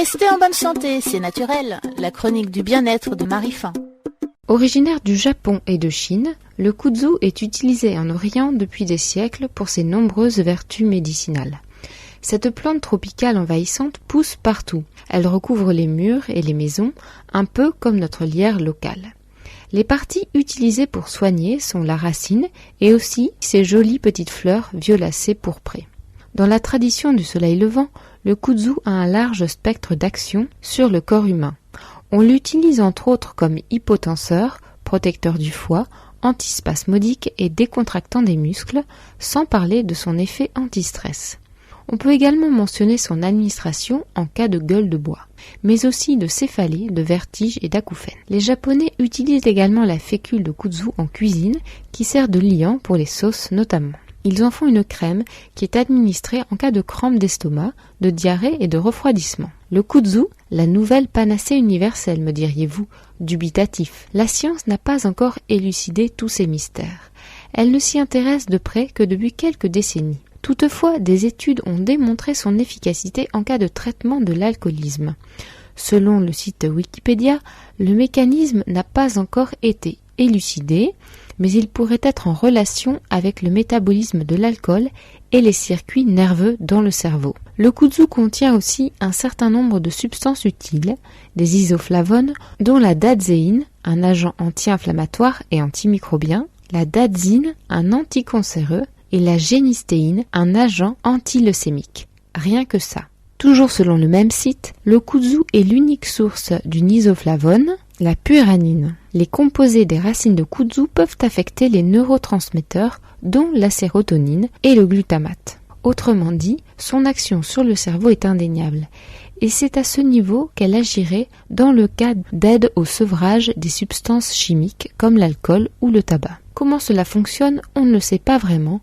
Restez en bonne santé, c'est naturel. La chronique du bien-être de Marie Fin. Originaire du Japon et de Chine, le kudzu est utilisé en Orient depuis des siècles pour ses nombreuses vertus médicinales. Cette plante tropicale envahissante pousse partout. Elle recouvre les murs et les maisons, un peu comme notre lierre locale. Les parties utilisées pour soigner sont la racine et aussi ses jolies petites fleurs violacées pourprées. Dans la tradition du soleil levant, le kudzu a un large spectre d'action sur le corps humain. On l'utilise entre autres comme hypotenseur, protecteur du foie, antispasmodique et décontractant des muscles, sans parler de son effet anti-stress. On peut également mentionner son administration en cas de gueule de bois, mais aussi de céphalée, de vertige et d'acouphènes. Les Japonais utilisent également la fécule de kudzu en cuisine, qui sert de liant pour les sauces notamment. Ils en font une crème qui est administrée en cas de crampes d'estomac, de diarrhée et de refroidissement. Le kudzu, la nouvelle panacée universelle, me diriez-vous, dubitatif. La science n'a pas encore élucidé tous ces mystères. Elle ne s'y intéresse de près que depuis quelques décennies. Toutefois, des études ont démontré son efficacité en cas de traitement de l'alcoolisme. Selon le site Wikipédia, le mécanisme n'a pas encore été élucidé, mais il pourrait être en relation avec le métabolisme de l'alcool et les circuits nerveux dans le cerveau. Le kudzu contient aussi un certain nombre de substances utiles, des isoflavones, dont la dadzéine, un agent anti-inflammatoire et antimicrobien, la dadzine, un anticancéreux, et la génistéine, un agent antileucémique. Rien que ça. Toujours selon le même site, le kudzu est l'unique source d'une isoflavone, la puranine. Les composés des racines de kudzu peuvent affecter les neurotransmetteurs, dont la sérotonine et le glutamate. Autrement dit, son action sur le cerveau est indéniable. Et c'est à ce niveau qu'elle agirait dans le cas d'aide au sevrage des substances chimiques comme l'alcool ou le tabac. Comment cela fonctionne, on ne le sait pas vraiment,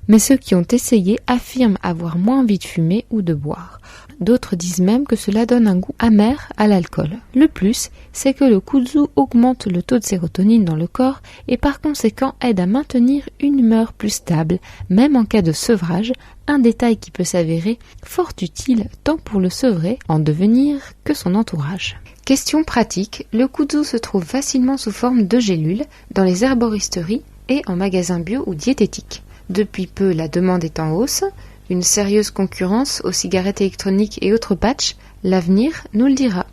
mais ceux qui ont essayé affirment avoir moins envie de fumer ou de boire. D'autres disent même que cela donne un goût amer à l'alcool. Le plus, c'est que le kudzu augmente le taux de sérotonine dans le corps et par conséquent aide à maintenir une humeur plus stable, même en cas de sevrage, un détail qui peut s'avérer fort utile tant pour le sevré en devenir que son entourage. Question pratique, le kudzu se trouve facilement sous forme de gélules dans les herboristeries et en magasins bio ou diététiques. Depuis peu, la demande est en hausse, une sérieuse concurrence aux cigarettes électroniques et autres patchs, l'avenir nous le dira.